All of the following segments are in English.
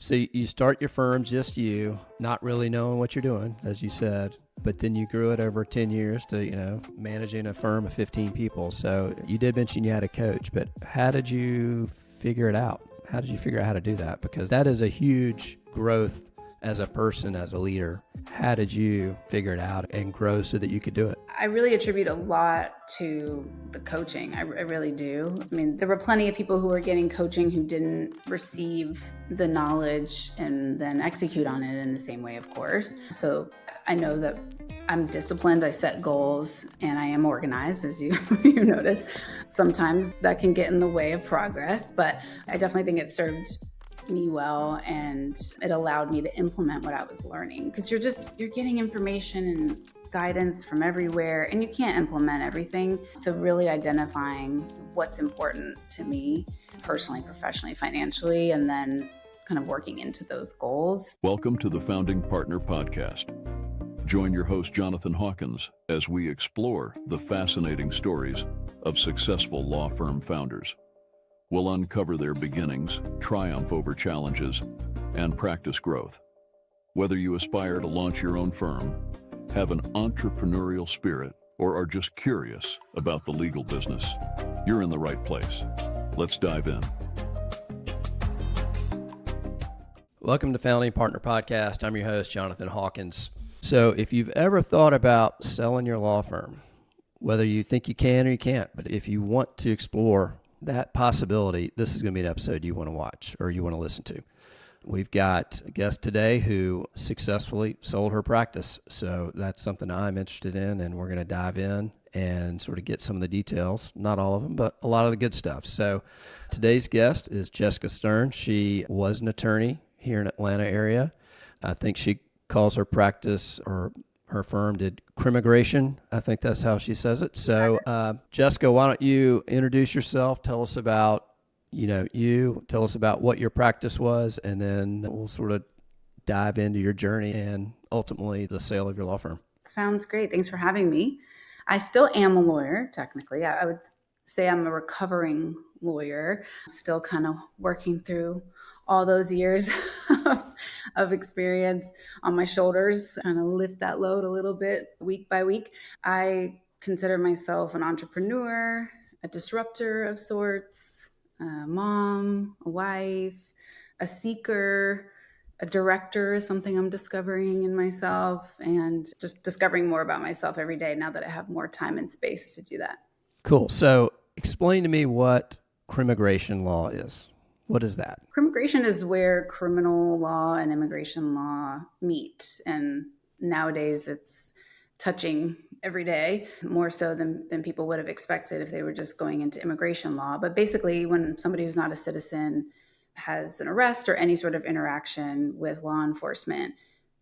So you start your firm, just you, not really knowing what you're doing, as you said, but then you grew it over 10 years to, managing a firm of 15 people. So you did mention you had a coach, but how did you figure it out? How did you figure out how to do that? Because that is a huge growth as a person, as a leader. How did you figure it out and grow so that you could do it? I really attribute a lot to the coaching. I really do. I mean, there were plenty of people who were getting coaching who didn't receive the knowledge and then execute on it in the same way, of course. So I know that I'm disciplined, I set goals, and I am organized, as you notice. Sometimes that can get in the way of progress, but I definitely think it served me well, and it allowed me to implement what I was learning, because you're getting information and guidance from everywhere and you can't implement everything. So really identifying what's important to me personally, professionally, financially, and then kind of working into those goals. Welcome to the Founding Partner Podcast. Join your host, Jonathan Hawkins, as we explore the fascinating stories of successful law firm founders. We'll uncover their beginnings, triumph over challenges, and practice growth. Whether you aspire to launch your own firm, have an entrepreneurial spirit, or are just curious about the legal business, you're in the right place. Let's dive in. Welcome to Founding Partner Podcast. I'm your host, Jonathan Hawkins. So if you've ever thought about selling your law firm, whether you think you can or you can't, but if you want to explore that possibility, this is going to be an episode you want to watch or you want to listen to. We've got a guest today who successfully sold her practice. So that's something I'm interested in, and we're going to dive in and sort of get some of the details, not all of them, but a lot of the good stuff. So today's guest is Jessica Stern. She was an attorney here in Atlanta area. I think she calls her practice, or her firm did CrImmigration. I think that's how she says it. So Jessica, why don't you introduce yourself? Tell us about, tell us about what your practice was, and then we'll sort of dive into your journey and ultimately the sale of your law firm. Sounds great. Thanks for having me. I still am a lawyer, technically. I would say I'm a recovering lawyer, still kind of working through all those years of experience on my shoulders, trying to lift that load a little bit week by week. I consider myself an entrepreneur, a disruptor of sorts, a mom, a wife, a seeker, a director is something I'm discovering in myself, and just discovering more about myself every day now that I have more time and space to do that. Cool. So explain to me what CrImmigration law is. What is that? CrImmigration is where criminal law and immigration law meet. And nowadays it's touching every day, more so than people would have expected if they were just going into immigration law. But basically, when somebody who's not a citizen has an arrest or any sort of interaction with law enforcement,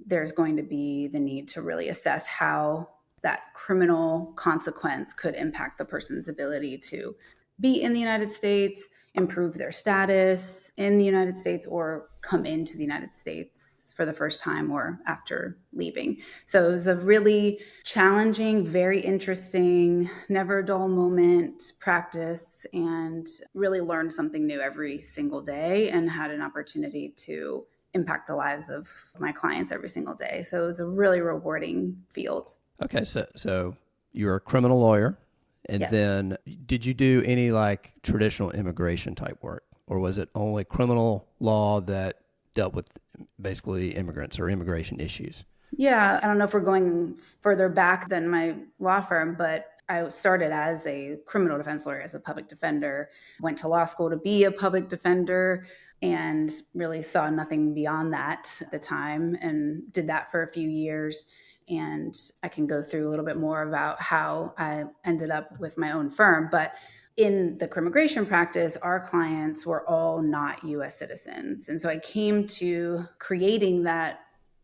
there's going to be the need to really assess how that criminal consequence could impact the person's ability to be in the United States, improve their status in the United States, or come into the United States for the first time or after leaving. So it was a really challenging, very interesting, never a dull moment practice, and really learned something new every single day and had an opportunity to impact the lives of my clients every single day. So it was a really rewarding field. Okay, so you're a criminal lawyer. And Yes. then did you do any like traditional immigration type work, or was it only criminal law that dealt with basically immigrants or immigration issues? Yeah, I don't know if we're going further back than my law firm, but I started as a criminal defense lawyer, as a public defender, went to law school to be a public defender, and really saw nothing beyond that at the time, and did that for a few years. And I can go through a little bit more about how I ended up with my own firm. But in the CrImmigration practice, our clients were all not U.S. citizens. And so I came to creating that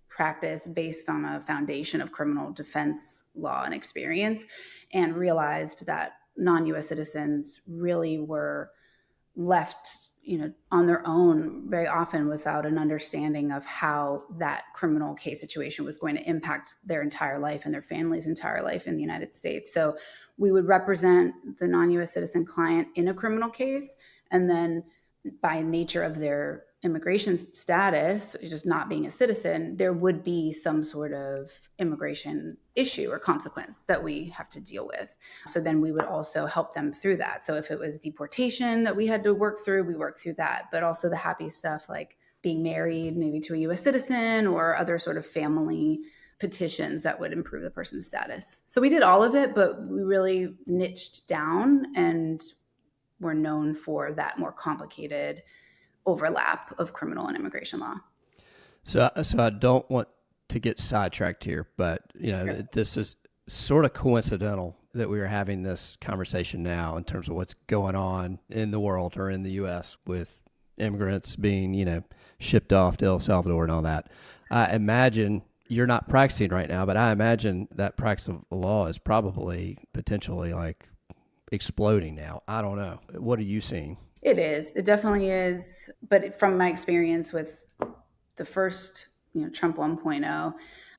practice based on a foundation of criminal defense law and experience, and realized that non-U.S. citizens really were left, on their own very often without an understanding of how that criminal case situation was going to impact their entire life and their family's entire life in the United States. So we would represent the non-U.S. citizen client in a criminal case, and then by nature of their immigration status, just not being a citizen, there would be some sort of immigration issue or consequence that we have to deal with. So then we would also help them through that. So if it was deportation that we had to work through, we worked through that. But also the happy stuff like being married maybe to a U.S. citizen or other sort of family petitions that would improve the person's status. So we did all of it, but we really niched down and were known for that more complicated overlap of criminal and immigration law. So I don't want to get sidetracked here, but Sure. this is sort of coincidental that we are having this conversation now in terms of what's going on in the world or in the U.S. with immigrants being, shipped off to El Salvador and all that. I imagine you're not practicing right now, but I imagine that practice of law is probably potentially like exploding now. I don't know. What are you seeing? It is. It definitely is. But from my experience with the first, Trump 1.0,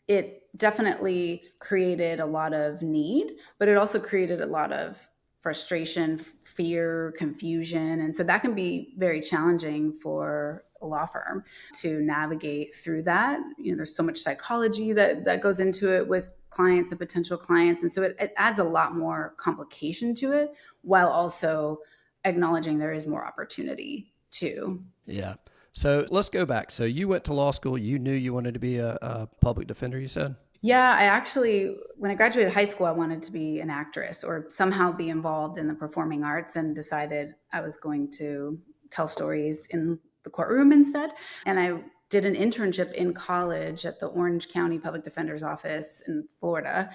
it definitely created a lot of need, but it also created a lot of frustration, fear, confusion. And so that can be very challenging for a law firm to navigate through that. There's so much psychology that goes into it with clients and potential clients. And so it adds a lot more complication to it while also acknowledging there is more opportunity too. Yeah. So let's go back. So you went to law school. You knew you wanted to be a public defender, you said? Yeah, I actually, when I graduated high school, I wanted to be an actress or somehow be involved in the performing arts, and decided I was going to tell stories in the courtroom instead. And I did an internship in college at the Orange County Public Defender's Office in Florida.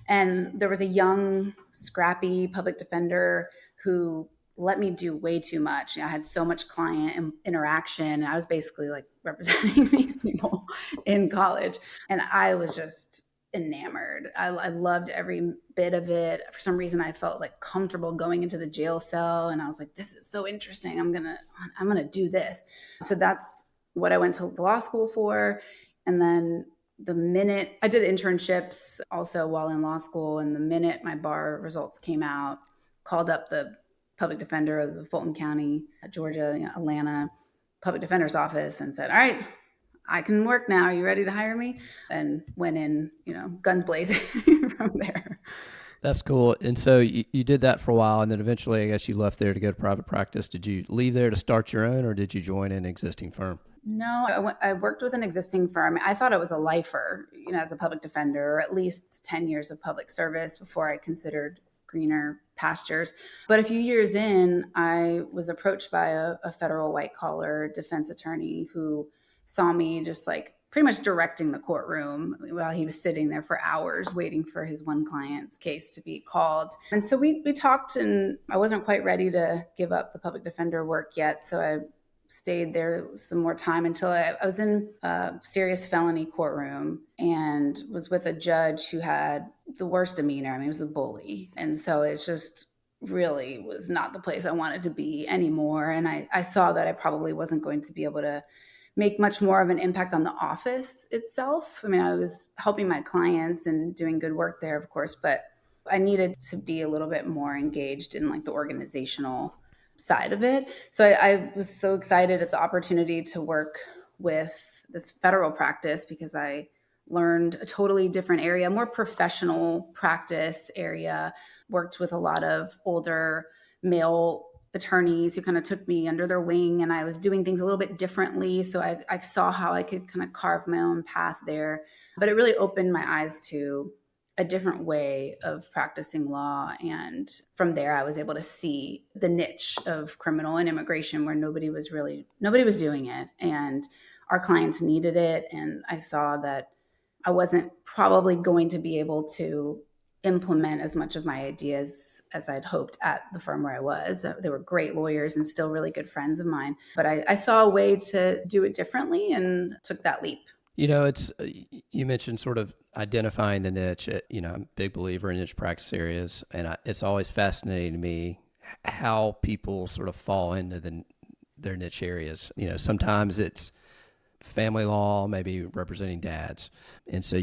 And there was a young, scrappy public defender who let me do way too much. I had so much client interaction. I was basically like representing these people in college. And I was just enamored. I loved every bit of it. For some reason, I felt like comfortable going into the jail cell. And I was like, this is so interesting. I'm gonna do this. So that's what I went to law school for. And then the minute I did internships also while in law school, and the minute my bar results came out, called up the public defender of the Fulton County, Georgia, Atlanta public defender's office and said, all right, I can work now. Are you ready to hire me? And went in, guns blazing from there. That's cool. And so you did that for a while, and then eventually I guess you left there to go to private practice. Did you leave there to start your own, or did you join an existing firm? No, I worked with an existing firm. I thought it was a lifer, as a public defender, or at least 10 years of public service before I considered greener pastures. But a few years in, I was approached by a federal white collar defense attorney who saw me just like pretty much directing the courtroom while he was sitting there for hours waiting for his one client's case to be called. And so we talked, and I wasn't quite ready to give up the public defender work yet. So I stayed there some more time until I was in a serious felony courtroom and was with a judge who had the worst demeanor. I mean, he was a bully. And so it's just really was not the place I wanted to be anymore. And I saw that I probably wasn't going to be able to make much more of an impact on the office itself. I mean, I was helping my clients and doing good work there, of course, but I needed to be a little bit more engaged in like the organizational side of it. So I was so excited at the opportunity to work with this federal practice because I learned a totally different area, more professional practice area, worked with a lot of older male attorneys who kind of took me under their wing, and I was doing things a little bit differently. So I saw how I could kind of carve my own path there. But it really opened my eyes to a different way of practicing law. And from there, I was able to see the niche of criminal and immigration where nobody was doing it. And our clients needed it. And I saw that I wasn't probably going to be able to implement as much of my ideas as I'd hoped at the firm where I was. They were great lawyers and still really good friends of mine. But I saw a way to do it differently and took that leap. It's you mentioned sort of identifying the niche. I'm a big believer in niche practice areas, and it's always fascinating to me how people sort of fall into their niche areas. Sometimes it's family law, maybe representing dads, and so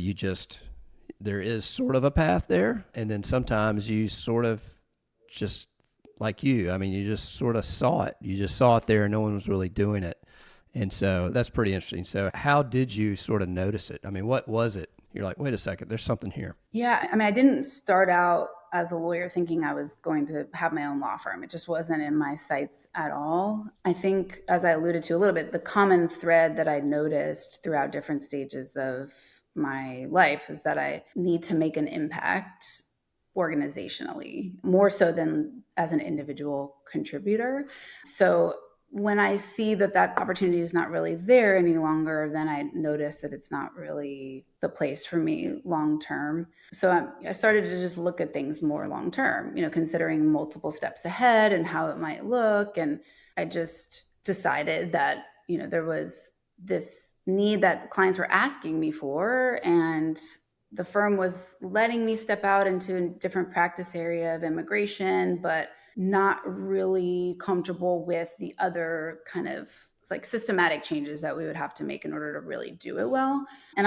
there is sort of a path there, and then sometimes you sort of just like you just sort of saw it. You just saw it there, and no one was really doing it. And so that's pretty interesting. So how did you sort of notice it? I mean, what was it? You're like, wait a second, there's something here. Yeah, I mean, I didn't start out as a lawyer thinking I was going to have my own law firm. It just wasn't in my sights at all. I think, as I alluded to a little bit, the common thread that I noticed throughout different stages of my life is that I need to make an impact organizationally, more so than as an individual contributor. So when I see that opportunity is not really there any longer, then I notice that it's not really the place for me long term. So I started to just look at things more long term, considering multiple steps ahead and how it might look. And I just decided that, there was this need that clients were asking me for, and the firm was letting me step out into a different practice area of immigration, but not really comfortable with the other kind of like systematic changes that we would have to make in order to really do it well. And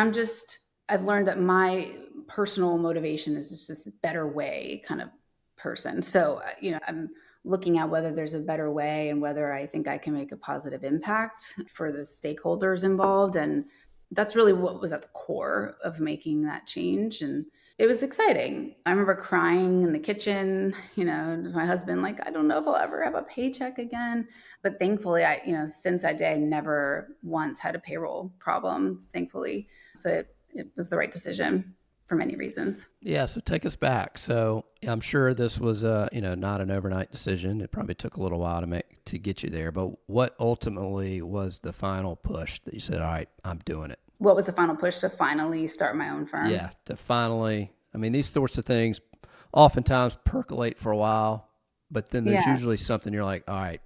I've learned that my personal motivation is just this better way kind of person. So, I'm looking at whether there's a better way and whether I think I can make a positive impact for the stakeholders involved. And that's really what was at the core of making that change. And it was exciting. I remember crying in the kitchen, my husband, like, I don't know if I'll ever have a paycheck again. But thankfully, since that day, I never once had a payroll problem, thankfully. So it was the right decision for many reasons. Yeah. So take us back. So I'm sure this was, not an overnight decision. It probably took a little while to get you there. But what ultimately was the final push that you said, all right, I'm doing it? What was the final push to finally start my own firm? Yeah, these sorts of things oftentimes percolate for a while, but then there's usually something you're like, all right,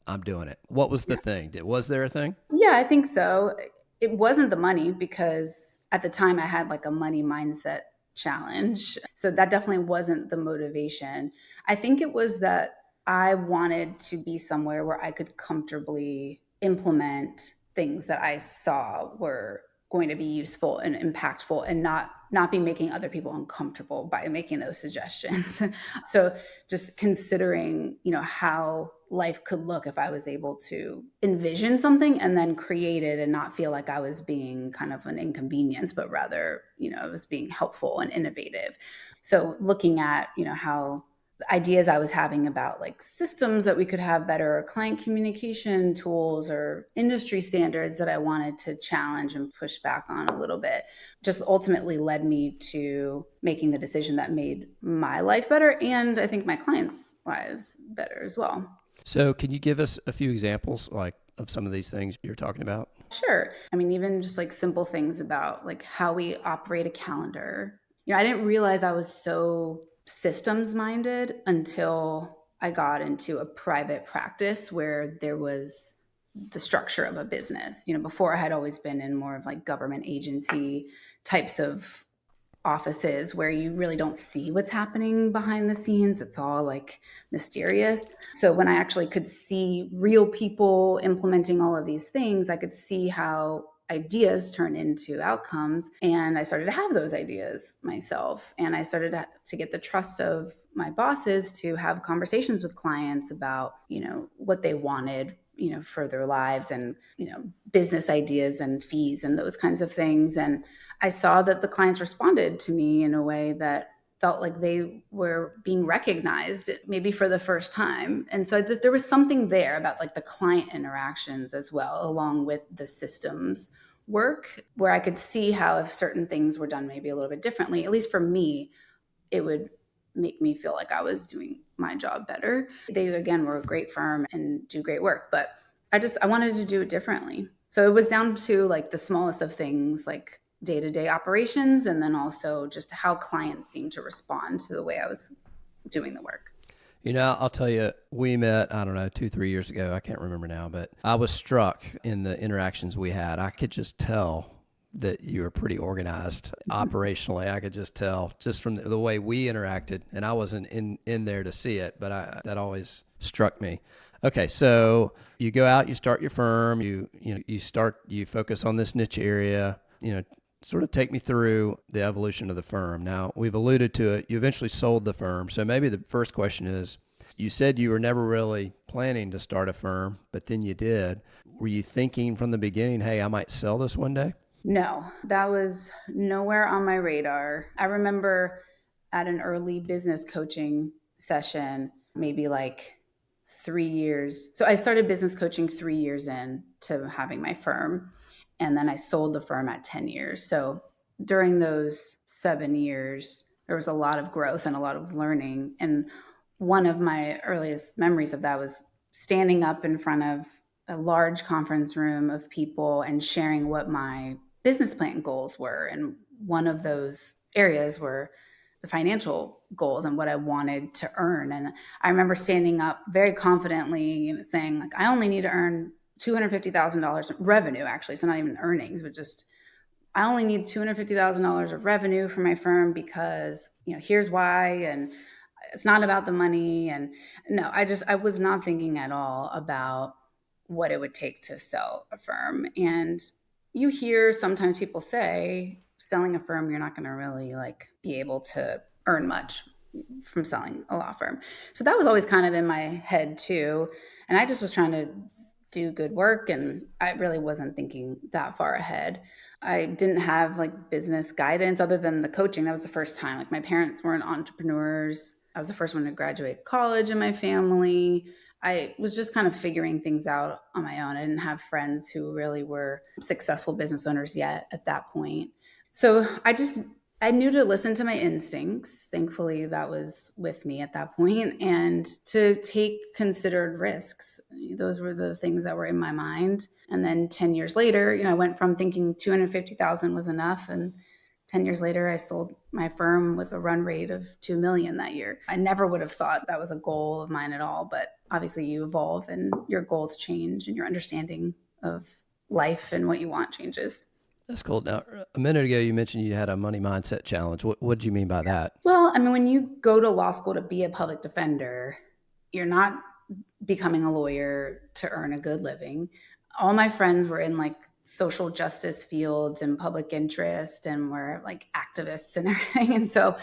I'm doing it. What was the thing? Was there a thing? Yeah, I think so. It wasn't the money, because at the time I had like a money mindset challenge. So that definitely wasn't the motivation. I think it was that I wanted to be somewhere where I could comfortably implement things that I saw were going to be useful and impactful, and not be making other people uncomfortable by making those suggestions. So just considering, how life could look if I was able to envision something and then create it and not feel like I was being kind of an inconvenience, but rather, I was being helpful and innovative. So looking at, how the ideas I was having about like systems that we could have better, or client communication tools, or industry standards that I wanted to challenge and push back on a little bit, just ultimately led me to making the decision that made my life better, and I think my clients' lives better as well. So can you give us a few examples of some of these things you're talking about? Sure. I mean, even just like simple things about like how we operate a calendar. I didn't realize I was so systems minded until I got into a private practice where there was the structure of a business. Before I had always been in more of like government agency types of offices where you really don't see what's happening behind the scenes. It's all like mysterious. So when I actually could see real people implementing all of these things, I could see how ideas turn into outcomes. And I started to have those ideas myself. And I started to get the trust of my bosses to have conversations with clients about, what they wanted, for their lives, and, business ideas and fees and those kinds of things. And I saw that the clients responded to me in a way that felt like they were being recognized, maybe for the first time. And so there was something there about like the client interactions as well, along with the systems work, where I could see how if certain things were done maybe a little bit differently, at least for me, it would make me feel like I was doing my job better. They, again, were a great firm and do great work, but I wanted to do it differently. So it was down to like the smallest of things, like day-to-day operations, and then also just how clients seemed to respond to the way I was doing the work. I'll tell you, we met, I don't know, 2-3 years ago. I can't remember now, but I was struck in the interactions we had. I could just tell that you were pretty organized operationally. I could just tell just from the way we interacted, and I wasn't in there to see it, but that always struck me. Okay, so you go out, you start your firm, you focus on this niche area, sort of take me through the evolution of the firm. Now, we've alluded to it. You eventually sold the firm. So maybe the first question is, You said you were never really planning to start a firm, but then you did. Were you thinking from the beginning, hey, I might sell this one day? No, that was nowhere on my radar. I remember at an early business coaching session, maybe like 3 years. So I started business coaching 3 years in to having my firm. And then I sold the firm at 10 years. So during those 7 years, there was a lot of growth and a lot of learning. And one of my earliest memories of that was standing up in front of a large conference room of people and sharing what my business plan goals were. And one of those areas were the financial goals and what I wanted to earn. And I remember standing up very confidently and saying, like, I only need to earn $250,000 revenue, actually. So not even earnings, but just, I only need $250,000 of revenue for my firm because, here's why. And it's not about the money. And no, I was not thinking at all about what it would take to sell a firm. And you hear sometimes people say, selling a firm, you're not going to really be able to earn much from selling a law firm. So that was always kind of in my head too. And I just was trying to do good work, and I really wasn't thinking that far ahead. I didn't have business guidance other than the coaching. That was the first time. My parents weren't entrepreneurs. I was the first one to graduate college in my family. I was just kind of figuring things out on my own. I didn't have friends who really were successful business owners yet at that point. So I knew to listen to my instincts. Thankfully, that was with me at that point, and to take considered risks. Those were the things that were in my mind. And then 10 years later, I went from thinking 250,000 was enough, and 10 years later, I sold my firm with a run rate of 2 million that year. I never would have thought that was a goal of mine at all, but obviously you evolve and your goals change and your understanding of life and what you want changes. That's cool. Now, a minute ago, you mentioned you had a money mindset challenge. What do you mean by that? Well, when you go to law school to be a public defender, you're not becoming a lawyer to earn a good living. All my friends were in social justice fields and public interest and were activists and everything. And so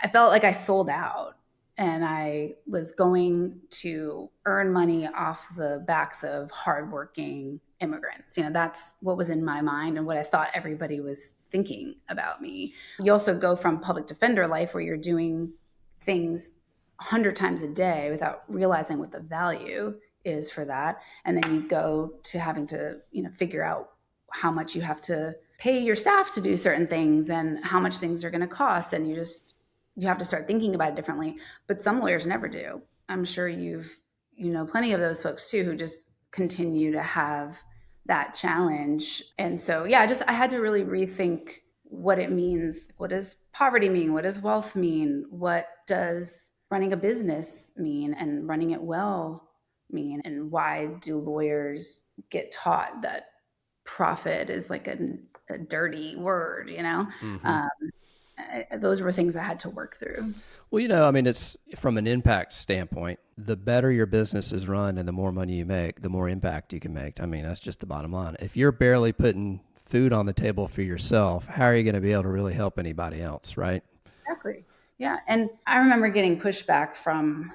I felt like I sold out, and I was going to earn money off the backs of hardworking immigrants. That's what was in my mind and what I thought everybody was thinking about me. You also go from public defender life where you're doing things 100 times a day without realizing what the value is for that. And then you go to having to, figure out how much you have to pay your staff to do certain things and how much things are going to cost. And you have to start thinking about it differently. But some lawyers never do. I'm sure you've, plenty of those folks too, who just continue to have that challenge. And so, I had to really rethink what it means. What does poverty mean? What does wealth mean? What does running a business mean and running it well mean? And why do lawyers get taught that profit is a dirty word, Mm-hmm. Those were things I had to work through. Well, it's from an impact standpoint, the better your business is run and the more money you make, the more impact you can make. That's just the bottom line. If you're barely putting food on the table for yourself, how are you going to be able to really help anybody else, right? Exactly. Yeah. And I remember getting pushback from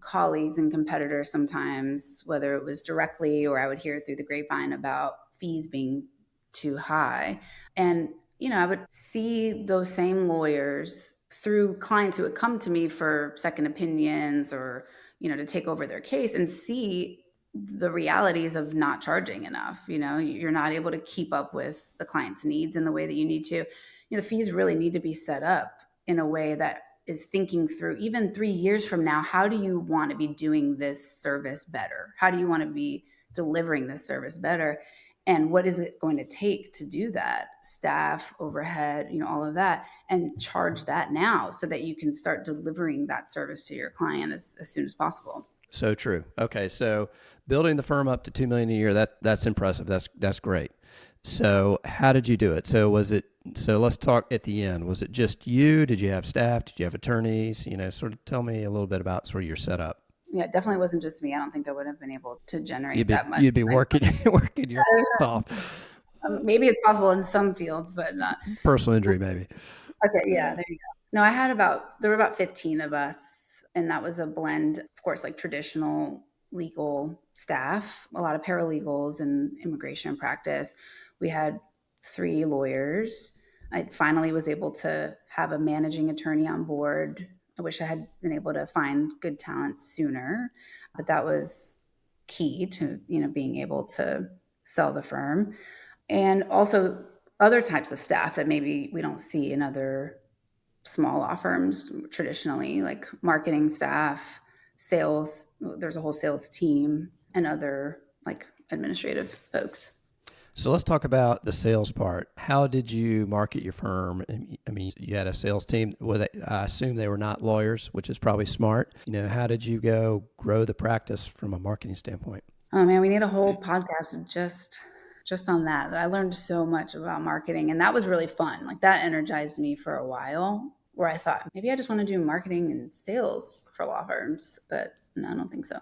colleagues and competitors sometimes, whether it was directly or I would hear it through the grapevine about fees being too high. And I would see those same lawyers through clients who would come to me for second opinions or, to take over their case and see the realities of not charging enough. You're not able to keep up with the client's needs in the way that you need to. The fees really need to be set up in a way that is thinking through, even 3 years from now, how do you want to be doing this service better? How do you want to be delivering this service better? And what is it going to take to do that? Staff, overhead, all of that, and charge that now so that you can start delivering that service to your client as soon as possible. So true. Okay. So building the firm up to $2 million a year, that's impressive. That's great. So how did you do it? So let's talk at the end. Was it just you? Did you have staff? Did you have attorneys? Sort of tell me a little bit about sort of your setup. Yeah, it definitely wasn't just me. I don't think I would have been able to generate that much. You'd be working your off. Maybe it's possible in some fields, but not. Personal injury, maybe. Okay, yeah, there you go. No, there were about 15 of us, And that was a blend, of course, like traditional legal staff, a lot of paralegals and immigration practice. We had 3 lawyers. I finally was able to have a managing attorney on board. I wish I had been able to find good talent sooner, but that was key to, being able to sell the firm. And also other types of staff that maybe we don't see in other small law firms traditionally, like marketing staff, sales. There's a whole sales team and other like administrative folks. So let's talk about the sales part. How did you market your firm? I mean, you had a sales team. I assume they were not lawyers, which is probably smart. How did you go grow the practice from a marketing standpoint? Oh man, we need a whole podcast just on that. I learned so much about marketing, and that was really fun. Like that energized me for a while, where I thought maybe I just want to do marketing and sales for law firms, but no, I don't think so.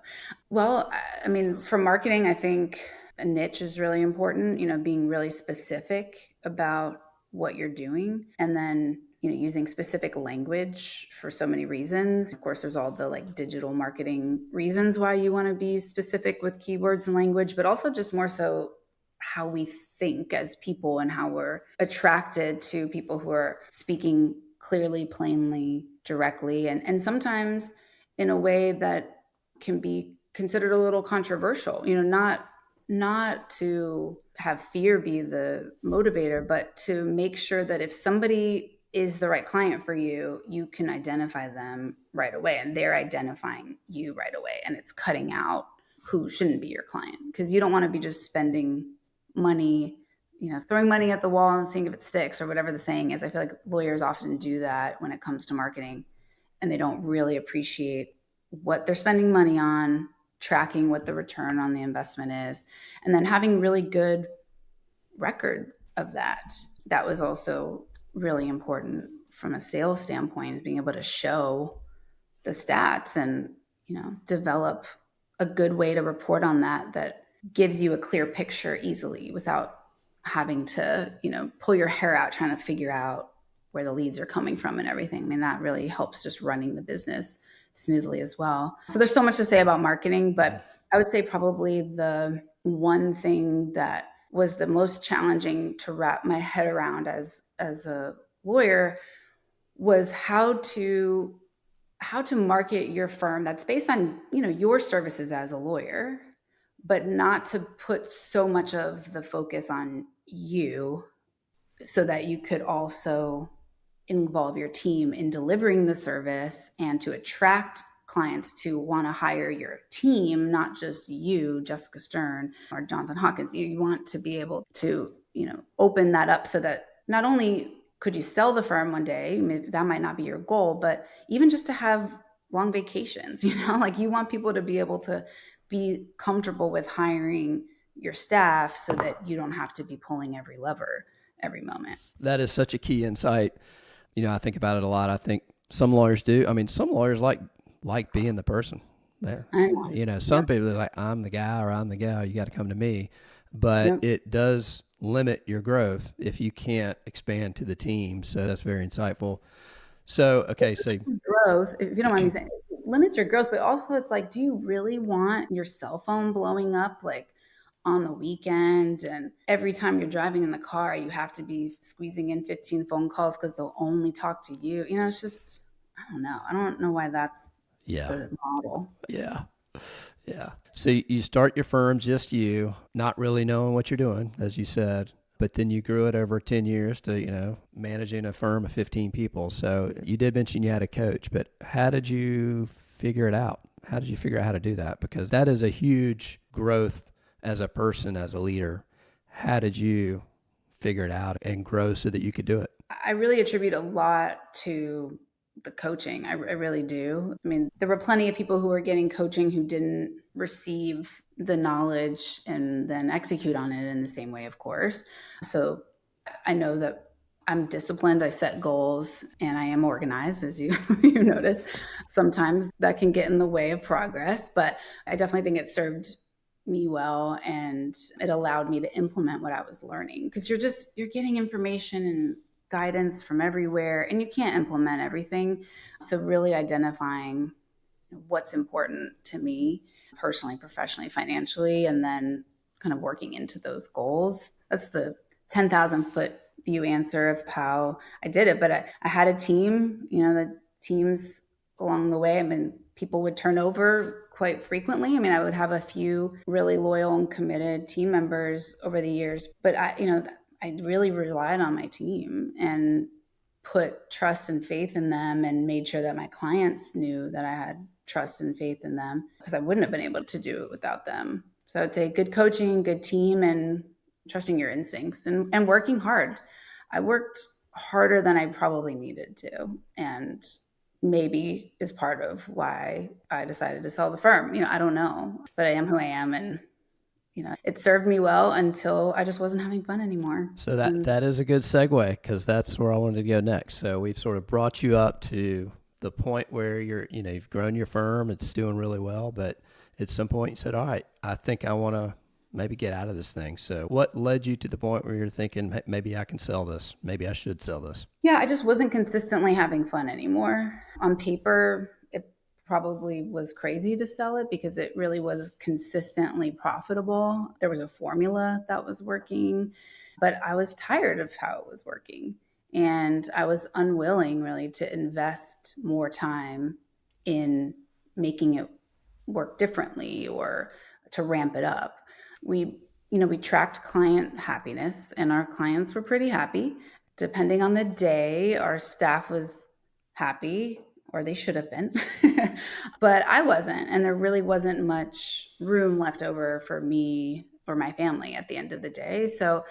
Well, I mean, for marketing, I think a niche is really important, being really specific about what you're doing, and then using specific language for so many reasons. Of course, there's all the like digital marketing reasons why you want to be specific with keywords and language, but also just more so how we think as people and how we're attracted to people who are speaking clearly, plainly, directly, and sometimes in a way that can be considered a little controversial, not to have fear be the motivator, but to make sure that if somebody is the right client for you, you can identify them right away and they're identifying you right away. And it's cutting out who shouldn't be your client, because you don't want to be just spending money, throwing money at the wall and seeing if it sticks or whatever the saying is. I feel like lawyers often do that when it comes to marketing, and they don't really appreciate what they're spending money on, tracking what the return on the investment is, and then having really good record of that. That was also really important from a sales standpoint, being able to show the stats and, develop a good way to report on that gives you a clear picture easily without having to, pull your hair out trying to figure out where the leads are coming from and everything. I mean, that really helps just running the business smoothly as well. So there's so much to say about marketing, but I would say probably the one thing that was the most challenging to wrap my head around as a lawyer was how to market your firm that's based on, your services as a lawyer, but not to put so much of the focus on you, so that you could also involve your team in delivering the service and to attract clients to want to hire your team, not just you, Jessica Stern or Jonathan Hawkins. You want to be able to, open that up so that not only could you sell the firm one day, that might not be your goal, but even just to have long vacations, like you want people to be able to be comfortable with hiring your staff so that you don't have to be pulling every lever every moment. That is such a key insight. I think about it a lot. I think some lawyers do. I mean, some lawyers like being the person. Some people are like, I'm the guy or I'm the gal, you got to come to me. But It does limit your growth if you can't expand to the team. So that's very insightful. So, okay. So growth, if you don't mind me saying, limits your growth, but also it's like, do you really want your cell phone blowing up like on the weekend, and every time you're driving in the car, you have to be squeezing in 15 phone calls because they'll only talk to you? It's just, I don't know why that's the model. Yeah. So you start your firm, just you, not really knowing what you're doing, as you said, but then you grew it over 10 years to, managing a firm of 15 people. So you did mention you had a coach, but how did you figure it out? How did you figure out how to do that? Because that is a huge growth as a person, as a leader. How did you figure it out and grow so that you could do it? I really attribute a lot to the coaching. I really do. I mean, there were plenty of people who were getting coaching who didn't receive the knowledge and then execute on it in the same way, of course. So I know that I'm disciplined. I set goals and I am organized, as you notice. Sometimes that can get in the way of progress, but I definitely think it served me well, and it allowed me to implement what I was learning, because you're getting information and guidance from everywhere and you can't implement everything. So really identifying what's important to me personally, professionally, financially, and then kind of working into those goals. That's the 10,000 foot view answer of how I did it. But I had a team, the teams along the way. I mean, people would turn over quite frequently. I mean, I would have a few really loyal and committed team members over the years, but I really relied on my team and put trust and faith in them and made sure that my clients knew that I had trust and faith in them, because I wouldn't have been able to do it without them. So I'd say good coaching, good team, and trusting your instincts and working hard. I worked harder than I probably needed to, and maybe is part of why I decided to sell the firm. I don't know, but I am who I am, and it served me well until I just wasn't having fun anymore. So that is a good segue, because that's where I wanted to go next. So we've sort of brought you up to the point where you've grown your firm, it's doing really well, but at some point you said, all right, I think I want to maybe get out of this thing. So what led you to the point where you're thinking, maybe I can sell this, maybe I should sell this? Yeah, I just wasn't consistently having fun anymore. On paper, it probably was crazy to sell it because it really was consistently profitable. There was a formula that was working, but I was tired of how it was working. And I was unwilling really to invest more time in making it work differently or to ramp it up. We tracked client happiness, and our clients were pretty happy. Depending on the day, our staff was happy, or they should have been, but I wasn't. And there really wasn't much room left over for me or my family at the end of the day. So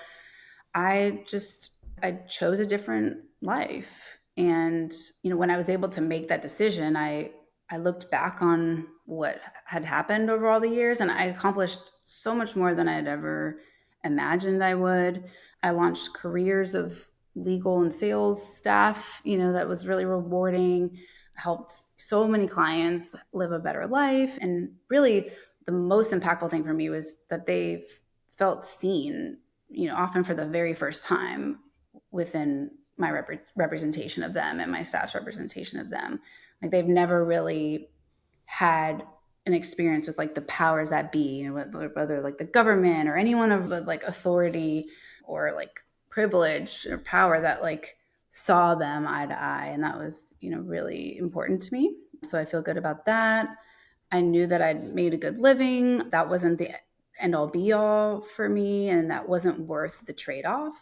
I chose a different life. And, when I was able to make that decision, I looked back on what had happened over all the years, and I accomplished so much more than I had ever imagined I would. I launched careers of legal and sales staff, that was really rewarding. Helped so many clients live a better life. And really the most impactful thing for me was that they felt seen, often for the very first time within my representation of them and my staff's representation of them. Like, they've never really had an experience with like the powers that be, whether like the government or anyone of like authority or like privilege or power that like saw them eye to eye. And that was, really important to me. So I feel good about that. I knew that I'd made a good living. That wasn't the end all be all for me. And that wasn't worth the trade-off.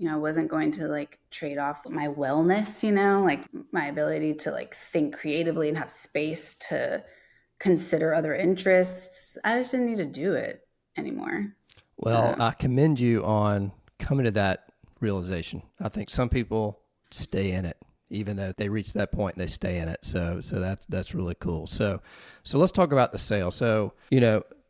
I wasn't going to like trade off my wellness, like my ability to like think creatively and have space to consider other interests. I just didn't need to do it anymore. Well, I commend you on coming to that realization. I think some people stay in it, even though they reach that point, they stay in it. So that's really cool. So let's talk about the sale. So,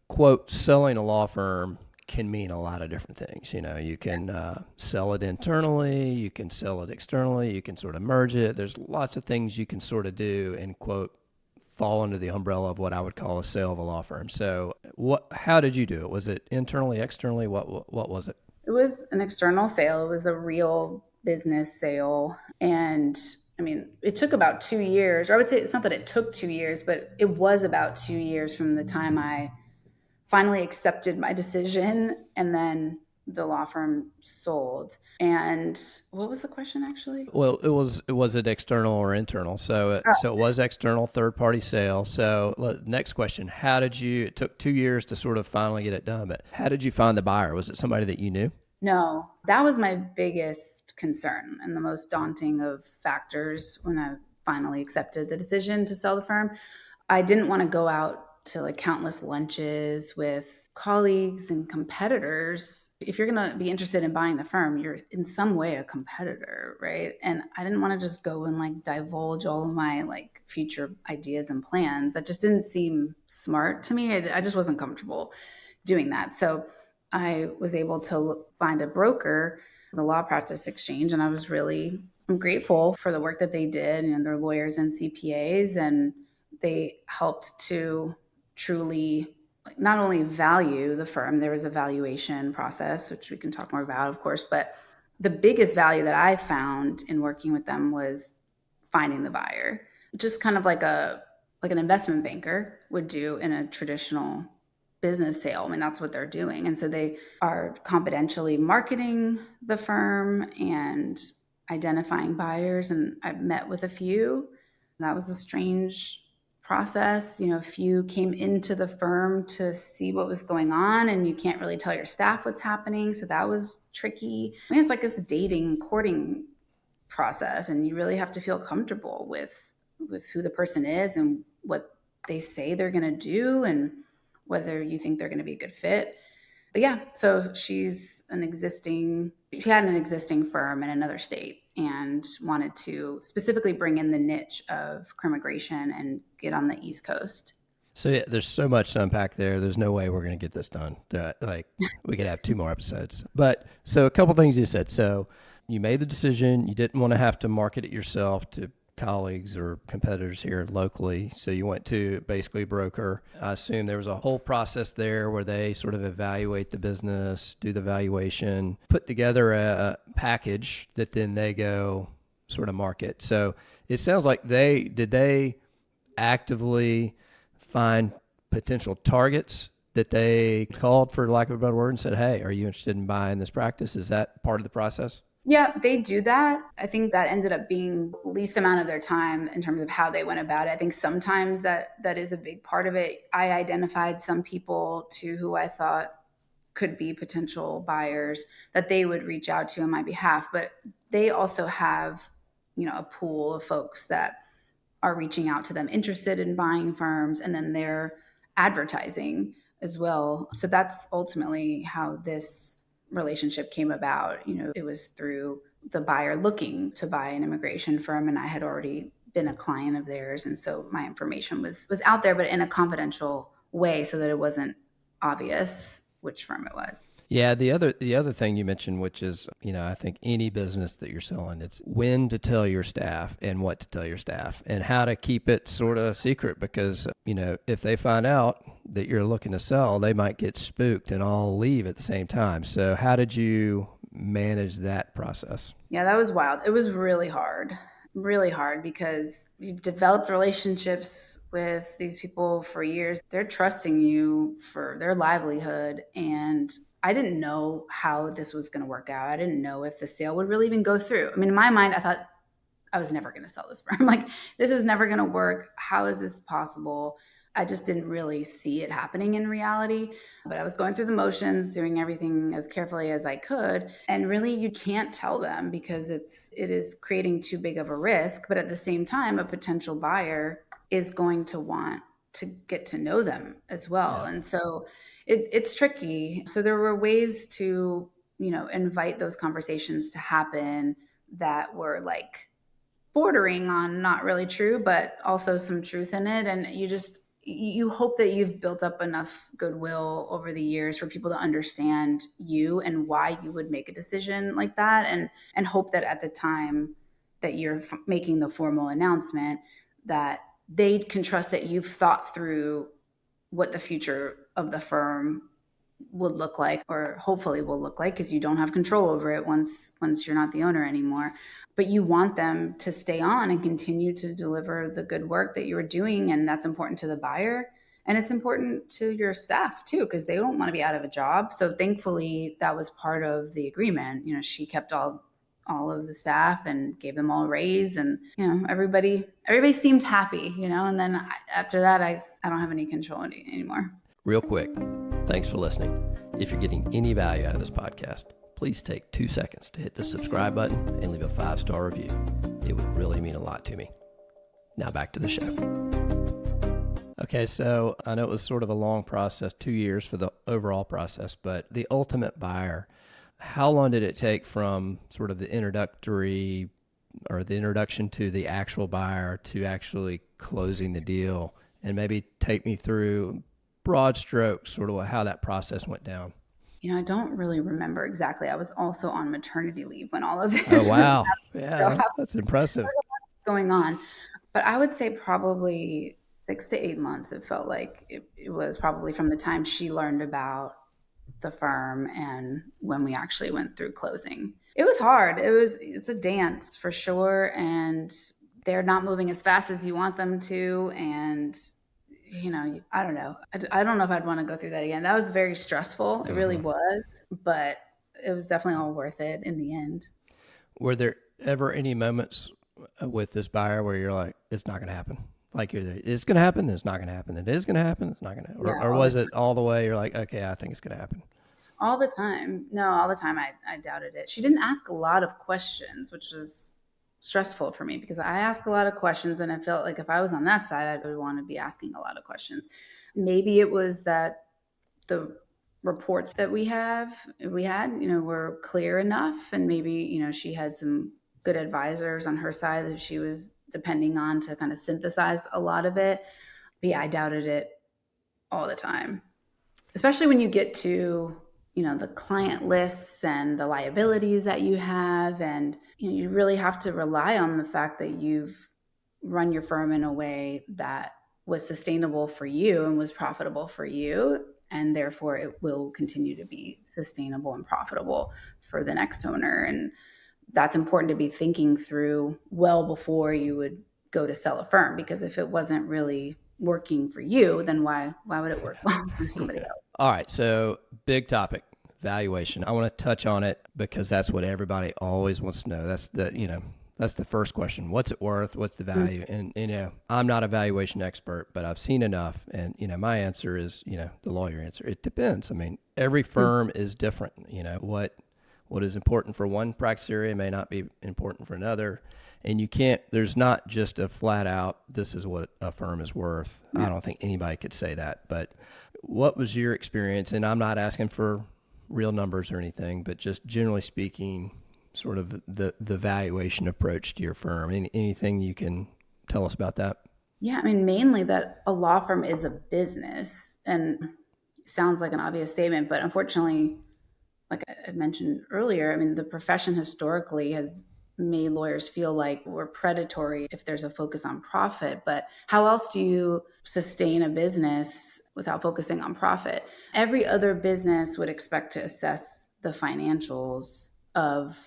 quote, selling a law firm can mean a lot of different things. You can sell it internally, you can sell it externally, you can sort of merge it. There's lots of things you can sort of do and, quote, fall under the umbrella of what I would call a sale of a law firm. So how did you do it? Was it internally, externally? What was it? It was an external sale. It was a real business sale. And I mean, it took about 2 years, or I would say it's not that it took 2 years, but it was about 2 years from the time I finally accepted my decision and then the law firm sold. And what was the question actually? Well, was it external or internal? So it was external, third-party sale. So next question, it took 2 years to sort of finally get it done, but how did you find the buyer? Was it somebody that you knew? No, that was my biggest concern and the most daunting of factors when I finally accepted the decision to sell the firm. I didn't want to go out to like countless lunches with colleagues and competitors. If you're going to be interested in buying the firm, you're in some way a competitor, right? And I didn't want to just go and like divulge all of my like future ideas and plans. That just didn't seem smart to me. I just wasn't comfortable doing that. So I was able to find a broker, the Law Practice Exchange, and I'm grateful for the work that they did, and their lawyers and CPAs, and they helped to truly not only value the firm. There was a valuation process, which we can talk more about, of course, but the biggest value that I found in working with them was finding the buyer. Just kind of like a like an investment banker would do in a traditional business sale. I mean, that's what they're doing. And so they are confidentially marketing the firm and identifying buyers. And I've met with a few. That was a strange process. You know, a few came into the firm to see what was going on, and you can't really tell your staff what's happening. So that was tricky. I mean, it's like this dating, courting process, and you really have to feel comfortable with who the person is and what they say they're going to do and whether you think they're going to be a good fit. But yeah, so she had an existing firm in another state and wanted to specifically bring in the niche of CrImmigration and get on the East Coast. So yeah, there's so much to unpack there. There's no way we're going to get this done. Like we could have 2 more episodes. But so a couple things you said. So you made the decision. You didn't want to have to market it yourself to colleagues or competitors here locally. So you went to basically a broker. I assume there was a whole process there where they sort of evaluate the business, do the valuation, put together a package that then they go sort of market. So it sounds like did they actively find potential targets that they called, for lack of a better word, and said, hey, are you interested in buying this practice? Is that part of the process? Yeah, they do that. I think that ended up being least amount of their time in terms of how they went about it. I think sometimes that is a big part of it. I identified some people to who I thought could be potential buyers that they would reach out to on my behalf, but they also have, you know, a pool of folks that are reaching out to them interested in buying firms, and then they're advertising as well. So that's ultimately how this relationship came about. You know, it was through the buyer looking to buy an immigration firm, and I had already been a client of theirs, and so my information was out there, but in a confidential way so that it wasn't obvious which firm it was. Yeah, the other thing you mentioned, which is, you know, I think any business that you're selling, it's when to tell your staff and what to tell your staff and how to keep it sort of secret, because, you know, if they find out that you're looking to sell, they might get spooked and all leave at the same time. So how did you manage that process? Yeah, that was wild. It was really hard because you've developed relationships with these people for years. They're trusting you for their livelihood, and I didn't know how this was going to work out. I didn't know if the sale would really even go through. I mean, in my mind, I thought I was never going to sell this firm. Like, this is never going to work. How is this possible? I just didn't really see it happening in reality. But I was going through the motions, doing everything as carefully as I could. And really, you can't tell them because it is creating too big of a risk. But at the same time, a potential buyer is going to want to get to know them as well. Yeah. And so it's tricky. So there were ways to, you know, invite those conversations to happen that were like bordering on not really true, but also some truth in it. And you hope that you've built up enough goodwill over the years for people to understand you and why you would make a decision like that. And hope that at the time that you're making the formal announcement, that they can trust that you've thought through what the future of the firm would look like, or hopefully will look like, because you don't have control over it once you're not the owner anymore. But you want them to stay on and continue to deliver the good work that you were doing. And that's important to the buyer. And it's important to your staff too, because they don't want to be out of a job. So thankfully that was part of the agreement. You know, she kept all of the staff and gave them all a raise, and, you know, everybody seemed happy, you know, and then after that, I don't have any control anymore. Real quick, thanks for listening. If you're getting any value out of this podcast, please take 2 seconds to hit the subscribe button and leave a 5-star review. It would really mean a lot to me. Now back to the show. Okay, so I know it was sort of a long process, 2 years for the overall process, but the ultimate buyer, how long did it take from sort of the introduction to the actual buyer to actually closing the deal? And maybe take me through broad strokes, sort of how that process went down. You know, I don't really remember exactly. I was also on maternity leave when all of this was wow. Yeah, that's impressive. Going on. But I would say probably 6 to 8 months. It felt like it was probably from the time she learned about the firm and when we actually went through closing. It was hard. It's a dance for sure. And they're not moving as fast as you want them to. And, I don't know. I don't know if I'd want to go through that again. That was very stressful. It really was, but it was definitely all worth it in the end. Were there ever any moments with this buyer where you're like, it's not going to happen? Like it's going to happen, then it's not going to happen. It is going to happen, it's not going to. Or was it all the way? You're like, okay, I think it's going to happen. All the time. No, all the time I doubted it. She didn't ask a lot of questions, which was stressful for me because I ask a lot of questions, and I felt like if I was on that side, I would want to be asking a lot of questions. Maybe it was that the reports that we had, were clear enough, and maybe, she had some good advisors on her side that she was depending on to kind of synthesize a lot of it. But yeah, I doubted it all the time, especially when you get to, the client lists and the liabilities that you have. And, you really have to rely on the fact that you've run your firm in a way that was sustainable for you and was profitable for you. And therefore it will continue to be sustainable and profitable for the next owner. And that's important to be thinking through well before you would go to sell a firm, because if it wasn't really working for you, then why would it work well for somebody else? All right. So big topic, valuation. I want to touch on it because that's what everybody always wants to know. That's the first question. What's it worth? What's the value? And, I'm not a valuation expert, but I've seen enough. And, my answer is, the lawyer answer. It depends. I mean, every firm is different. What is important for one practice area may not be important for another. And there's not just a flat out, this is what a firm is worth. I don't think anybody could say that. But what was your experience? And I'm not asking for real numbers or anything, but just generally speaking, sort of the valuation approach to your firm. Anything you can tell us about that? Yeah, I mean, mainly that a law firm is a business, and it sounds like an obvious statement, but unfortunately, like I mentioned earlier, I mean, the profession historically has made lawyers feel like we're predatory if there's a focus on profit. But how else do you sustain a business without focusing on profit? Every other business would expect to assess the financials of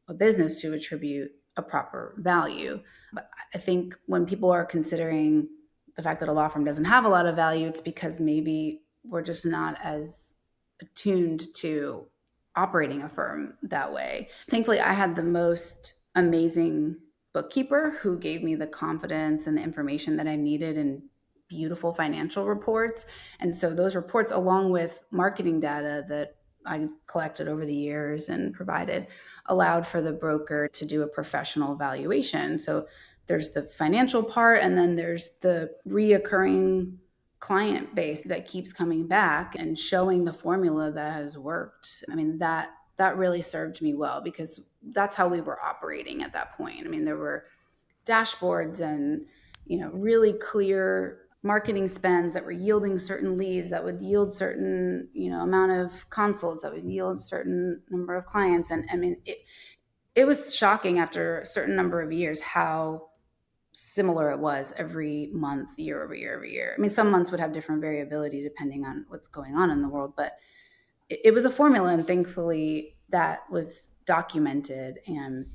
a business to attribute a proper value. But I think when people are considering the fact that a law firm doesn't have a lot of value, it's because maybe we're just not as attuned to operating a firm that way. Thankfully, I had the most amazing bookkeeper who gave me the confidence and the information that I needed in beautiful financial reports. And so those reports, along with marketing data that I collected over the years and provided, allowed for the broker to do a professional evaluation. So there's the financial part, and then there's the reoccurring client base that keeps coming back and showing the formula that has worked. I mean, that really served me well, because that's how we were operating at that point. I mean, there were dashboards and, really clear marketing spends that were yielding certain leads, that would yield certain, amount of consults, that would yield certain number of clients. And I mean, it was shocking after a certain number of years how similar it was every month, year over year, every year. I mean, some months would have different variability depending on what's going on in the world, but it was a formula, and thankfully that was documented and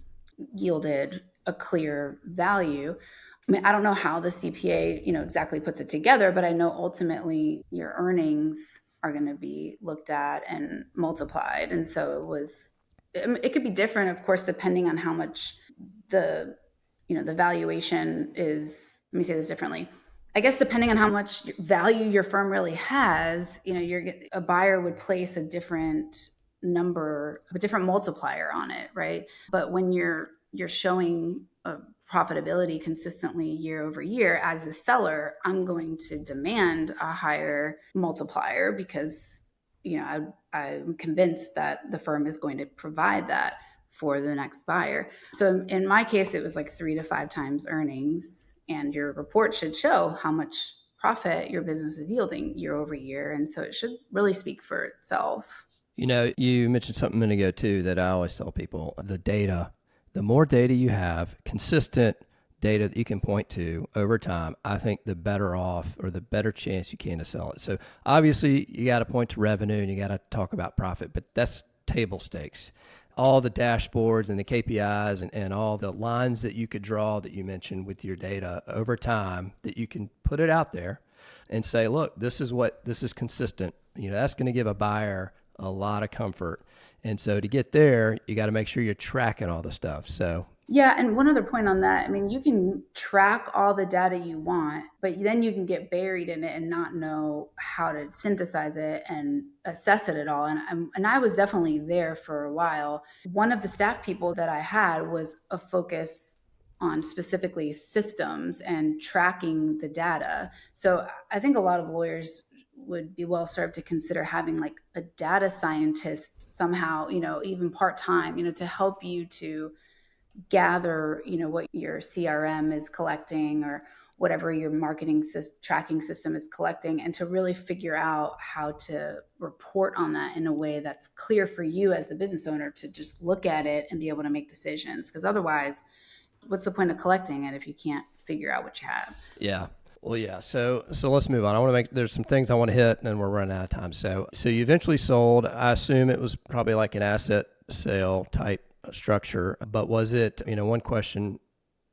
yielded a clear value. I mean, I don't know how the CPA, exactly puts it together, but I know ultimately your earnings are going to be looked at and multiplied. And so it could be different, of course, depending on how much the valuation is. Let me say this differently. I guess depending on how much value your firm really has, a buyer would place a different multiplier on it, right? But when you're showing a profitability consistently year over year, as the seller, I'm going to demand a higher multiplier because, I'm convinced that the firm is going to provide that for the next buyer. So in my case, it was like 3 to 5 times earnings, and your report should show how much profit your business is yielding year over year. And so it should really speak for itself. You mentioned something a minute ago too that I always tell people: the data. The more data you have, consistent data that you can point to over time, I think the better off, or the better chance you can to sell it. So obviously you got to point to revenue and you got to talk about profit, but that's table stakes. all the dashboards and the KPIs and all the lines that you could draw that you mentioned with your data over time, that you can put it out there and say, look, this is consistent. That's going to give a buyer a lot of comfort. And so to get there, you got to make sure you're tracking all the stuff. So yeah, and one other point on that, I mean, you can track all the data you want, but then you can get buried in it and not know how to synthesize it and assess it at all. And I was definitely there for a while. One of the staff people that I had was a focus on specifically systems and tracking the data. So I think a lot of lawyers would be well served to consider having like a data scientist somehow, even part-time, to help you to gather, what your CRM is collecting or whatever your marketing tracking system is collecting, and to really figure out how to report on that in a way that's clear for you as the business owner to just look at it and be able to make decisions. Because otherwise, what's the point of collecting it if you can't figure out what you have? yeah. Well, yeah. So let's move on. There's some things I want to hit, and then we're running out of time. So you eventually sold. I assume it was probably like an asset sale type structure, but was it, one question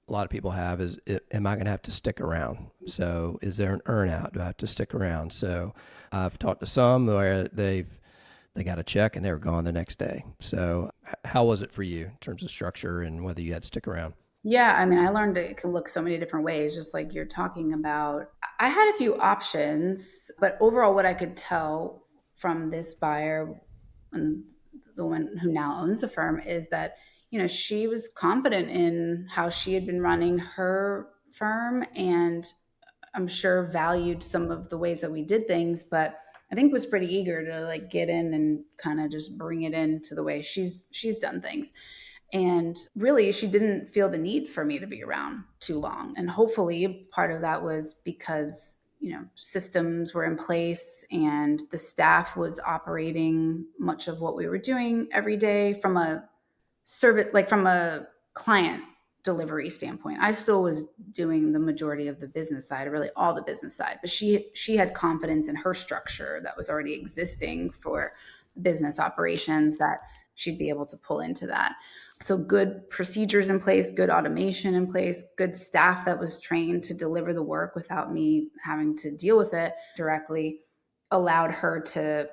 a lot of people have is, am I going to have to stick around? So is there an earnout? Do I have to stick around? So I've talked to some where they got a check and they were gone the next day. So how was it for you in terms of structure and whether you had to stick around? Yeah, I mean, I learned it can look so many different ways, just like you're talking about. I had a few options, but overall, what I could tell from this buyer and the one who now owns the firm is that, she was confident in how she had been running her firm, and I'm sure valued some of the ways that we did things, but I think was pretty eager to like get in and kind of just bring it into the way she's done things. And really, she didn't feel the need for me to be around too long. And hopefully part of that was because, systems were in place and the staff was operating much of what we were doing every day from a service, like from a client delivery standpoint. I still was doing the majority of the business side, really all the business side, but she had confidence in her structure that was already existing for business operations that she'd be able to pull into that. So good procedures in place, good automation in place, good staff that was trained to deliver the work without me having to deal with it directly allowed her to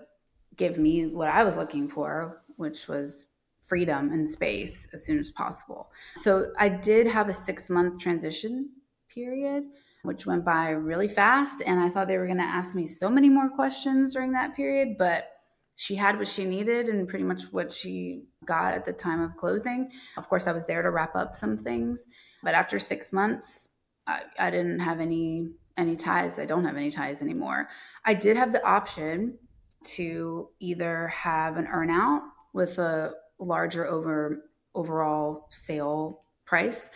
give me what I was looking for, which was freedom and space as soon as possible. So I did have a 6-month transition period, which went by really fast. And I thought they were going to ask me so many more questions during that period, but she had what she needed and pretty much what she got at the time of closing. Of course, I was there to wrap up some things, but after 6 months, I didn't have any ties. I don't have any ties anymore. I did have the option to either have an earnout with a larger overall sale price,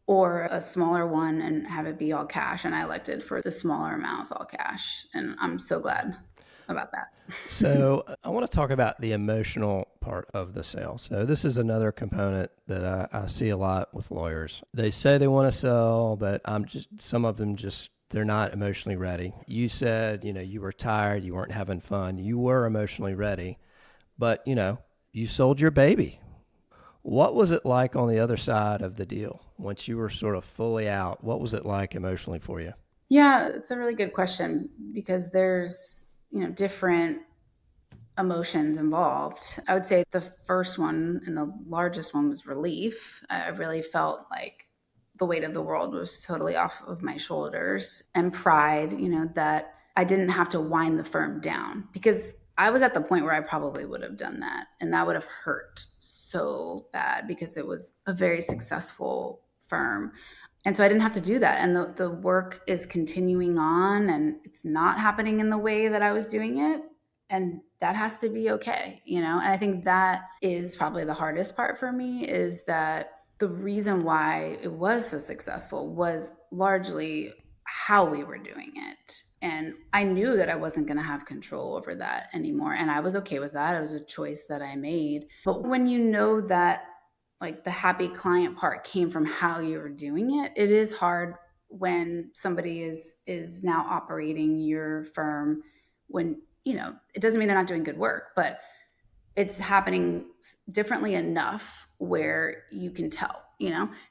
or a smaller one and have it be all cash. And I elected for the smaller amount with all cash. And I'm so glad about that. So I want to talk about the emotional part of the sale. So this is another component that I see a lot with lawyers. They say they want to sell, but some of them they're not emotionally ready. You said, you were tired, you weren't having fun, you were emotionally ready, but you sold your baby. What was it like on the other side of the deal? Once you were sort of fully out, what was it like emotionally for you? Yeah, it's a really good question because there's, different emotions involved. I would say the first one and the largest one was relief. I really felt like the weight of the world was totally off of my shoulders, and pride, that I didn't have to wind the firm down, because I was at the point where I probably would have done that, and that would have hurt so bad because it was a very successful firm. And so I didn't have to do that. And the work is continuing on, and it's not happening in the way that I was doing it. And that has to be okay, And I think that is probably the hardest part for me, is that the reason why it was so successful was largely how we were doing it. And I knew that I wasn't going to have control over that anymore. And I was okay with that. It was a choice that I made. But when you know that like the happy client part came from how you were doing it, it is hard when somebody is now operating your firm when, it doesn't mean they're not doing good work, but it's happening differently enough where you can tell,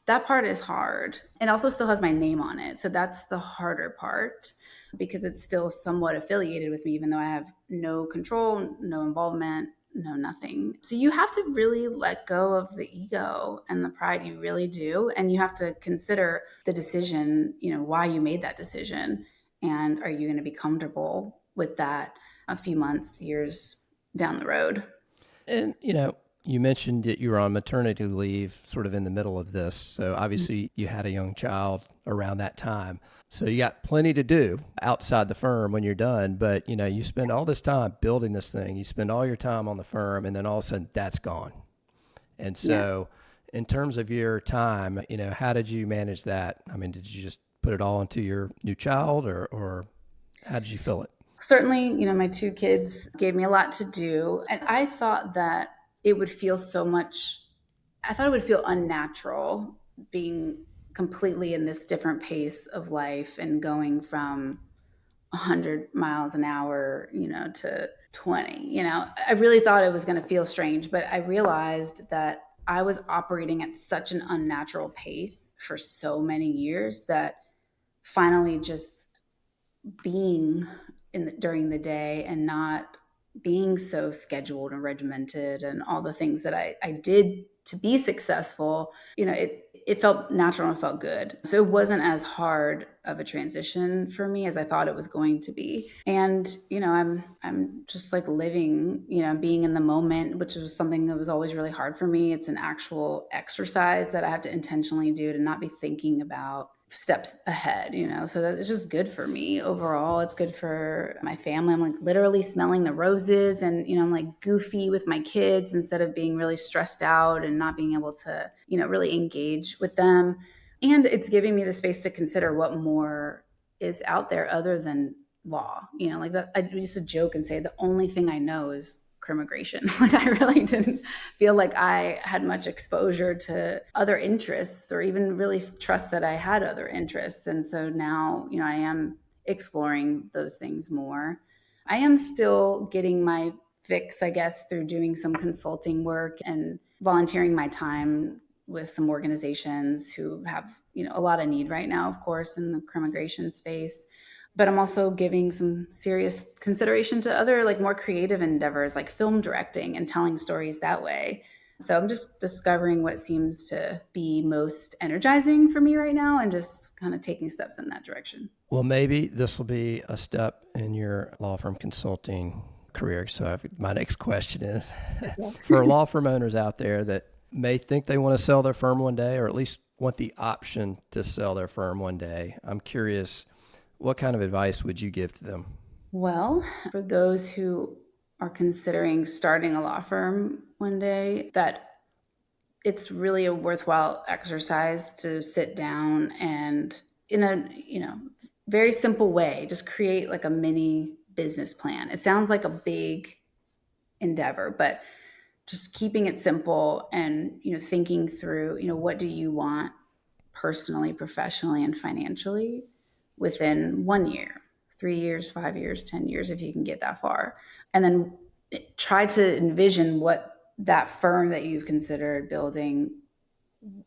that part is hard. It also still has my name on it. So that's the harder part, because it's still somewhat affiliated with me, even though I have no control, no involvement, no nothing. So you have to really let go of the ego and the pride. You really do. And you have to consider the decision, why you made that decision. And are you going to be comfortable with that a few months, years down the road? And, you mentioned that you were on maternity leave sort of in the middle of this. So obviously you had a young child around that time. So you got plenty to do outside the firm when you're done. But, you spend all this time building this thing. You spend all your time on the firm, and then all of a sudden that's gone. And so in terms of your time, how did you manage that? I mean, did you just put it all into your new child, or how did you fill it? Certainly, my two kids gave me a lot to do. And I thought that it would feel unnatural being completely in this different pace of life and going from 100 miles an hour, to 20. I really thought it was going to feel strange, but I realized that I was operating at such an unnatural pace for so many years that finally just being during the day and not being so scheduled and regimented and all the things that I did to be successful, it felt natural and felt good. So it wasn't as hard of a transition for me as I thought it was going to be. And, I'm just like living, being in the moment, which was something that was always really hard for me. It's an actual exercise that I have to intentionally do to not be thinking about steps ahead, so that it's just good for me overall. It's good for my family. I'm like literally smelling the roses, and I'm like goofy with my kids instead of being really stressed out and not being able to really engage with them. And it's giving me the space to consider what more is out there other than law. Like that, I used to joke and say the only thing I know is CrImmigration. Like I really didn't feel like I had much exposure to other interests, or even really trust that I had other interests. And so now, I am exploring those things more. I am still getting my fix, I guess, through doing some consulting work and volunteering my time with some organizations who have, a lot of need right now, of course, in the CrImmigration space. But I'm also giving some serious consideration to other like more creative endeavors like film directing and telling stories that way. So I'm just discovering what seems to be most energizing for me right now and just kind of taking steps in that direction. Well, maybe this will be a step in your law firm consulting career. So my next question is for law firm owners out there that may think they want to sell their firm one day, or at least want the option to sell their firm one day, I'm curious, what kind of advice would you give to them? Well, for those who are considering starting a law firm one day, that it's really a worthwhile exercise to sit down and in a, very simple way, just create like a mini business plan. It sounds like a big endeavor, but just keeping it simple and, thinking through, what do you want personally, professionally, and financially within 1 year, 3 years, 5 years, 10 years, if you can get that far. And then try to envision what that firm that you've considered building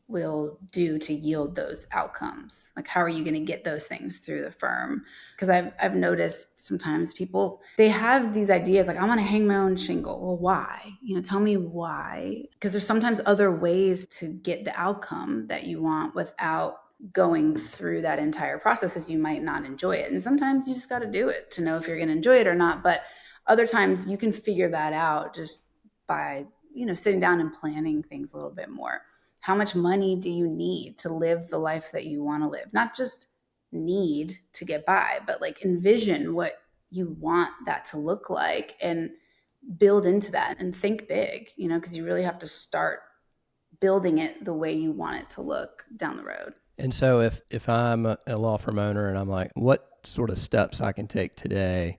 will do to yield those outcomes. Like, how are you going to get those things through the firm? Because I've noticed sometimes people, they have these ideas like, I want to hang my own shingle. Well, why? Tell me why. Because there's sometimes other ways to get the outcome that you want without going through that entire process, as you might not enjoy it. And sometimes you just got to do it to know if you're going to enjoy it or not. But other times you can figure that out just by, sitting down and planning things a little bit more. How much money do you need to live the life that you want to live? Not just need to get by, but like envision what you want that to look like and build into that and think big, because you really have to start building it the way you want it to look down the road. And so if I'm a law firm owner and I'm like, what sort of steps I can take today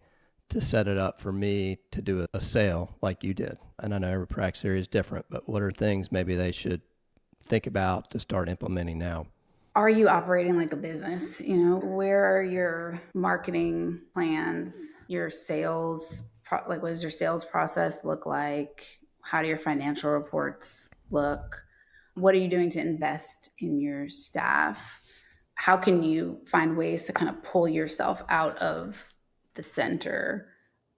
to set it up for me to do a sale like you did? And I know every practice area is different, but what are things maybe they should think about to start implementing now? Are you operating like a business? Where are your marketing plans, your sales, like what does your sales process look like? How do your financial reports look? What are you doing to invest in your staff? How can you find ways to kind of pull yourself out of the center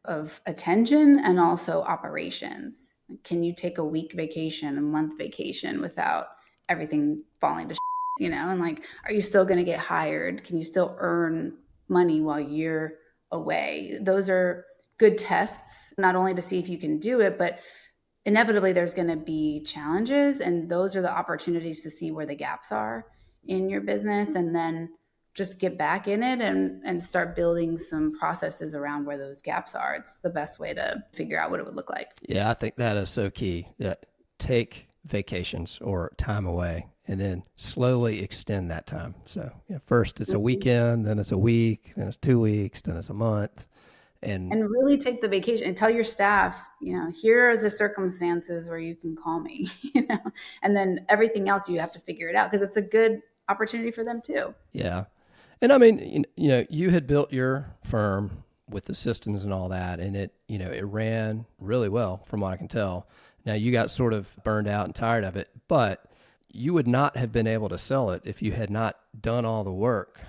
of attention and also operations? Can you take a week vacation, a month vacation without everything falling to shit, and like, are you still going to get hired? Can you still earn money while you're away? Those are good tests, not only to see if you can do it, but inevitably there's going to be challenges, and those are the opportunities to see where the gaps are in your business, and then just get back in it and start building some processes around where those gaps are. It's the best way to figure out what it would look like. Yeah, I think that is so key. Yeah, take vacations or time away and then slowly extend that time. So first it's a weekend, then it's a week, then it's 2 weeks, then it's a month. And really take the vacation and tell your staff, here are the circumstances where you can call me, and then everything else you have to figure it out, because it's a good opportunity for them too. Yeah. And I mean, you had built your firm with the systems and all that, and it ran really well from what I can tell. Now you got sort of burned out and tired of it, but you would not have been able to sell it if you had not done all the work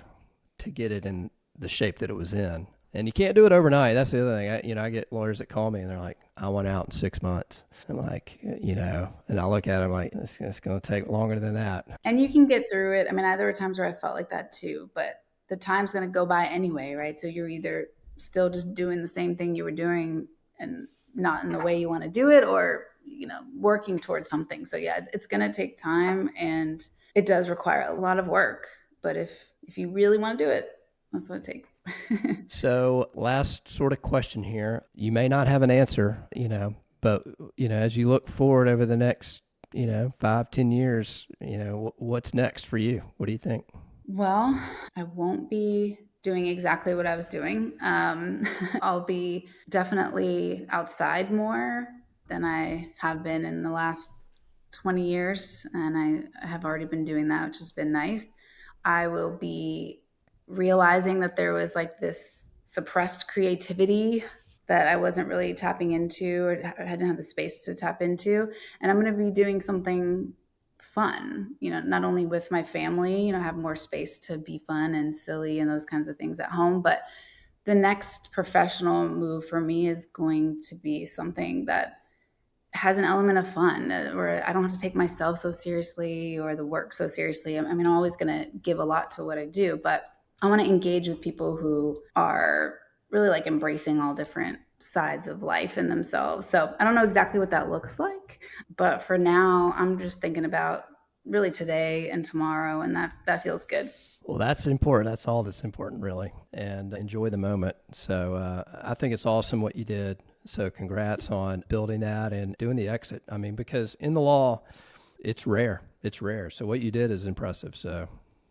to get it in the shape that it was in. And you can't do it overnight. That's the other thing. I get lawyers that call me and they're like, I want out in 6 months. I'm like, and I look at them like, it's going to take longer than that. And you can get through it. I mean, there were times where I felt like that too, but the time's going to go by anyway, right? So you're either still just doing the same thing you were doing and not in the way you want to do it, or, working towards something. So yeah, it's going to take time, and it does require a lot of work. But if you really want to do it, that's what it takes. So last sort of question here. You may not have an answer, but, as you look forward over the next, 5-10 years, what's next for you? What do you think? Well, I won't be doing exactly what I was doing. I'll be definitely outside more than I have been in the last 20 years. And I have already been doing that, which has been nice. I will be realizing that there was like this suppressed creativity that I wasn't really tapping into, or I didn't have the space to tap into. And I'm going to be doing something fun, not only with my family, have more space to be fun and silly and those kinds of things at home. But the next professional move for me is going to be something that has an element of fun, where I don't have to take myself so seriously or the work so seriously. I'm always going to give a lot to what I do, but I want to engage with people who are really like embracing all different sides of life and themselves. So I don't know exactly what that looks like, but for now, I'm just thinking about really today and tomorrow, and that feels good. Well, that's important. That's all that's important, really, and enjoy the moment. So I think it's awesome what you did. So congrats on building that and doing the exit. I mean, because in the law, it's rare. It's rare. So what you did is impressive. So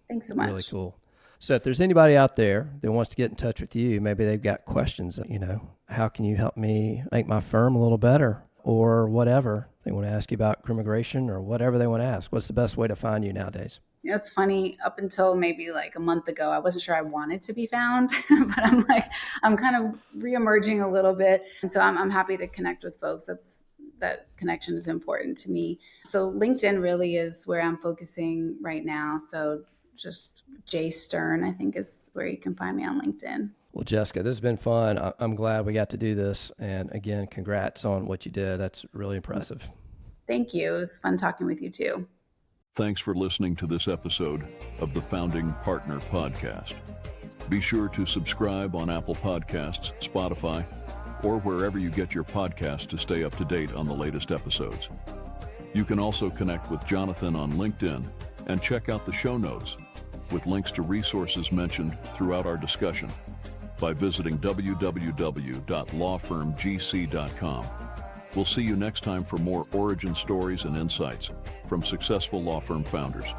thanks so much. Really cool. So if there's anybody out there that wants to get in touch with you, maybe they've got questions, how can you help me make my firm a little better, or whatever. They want to ask you about CrImmigration or whatever they want to ask. What's the best way to find you nowadays? It's funny, up until maybe like a month ago, I wasn't sure I wanted to be found, but I'm kind of reemerging a little bit. And so I'm happy to connect with folks. That connection is important to me. So LinkedIn really is where I'm focusing right now. So just Jay Stern, I think, is where you can find me on LinkedIn. Well, Jessica, this has been fun. I'm glad we got to do this. And again, congrats on what you did. That's really impressive. Thank you. It was fun talking with you too. Thanks for listening to this episode of the Founding Partner Podcast. Be sure to subscribe on Apple Podcasts, Spotify, or wherever you get your podcasts to stay up to date on the latest episodes. You can also connect with Jonathan on LinkedIn and check out the show notes with links to resources mentioned throughout our discussion by visiting www.lawfirmgc.com. We'll see you next time for more origin stories and insights from successful law firm founders.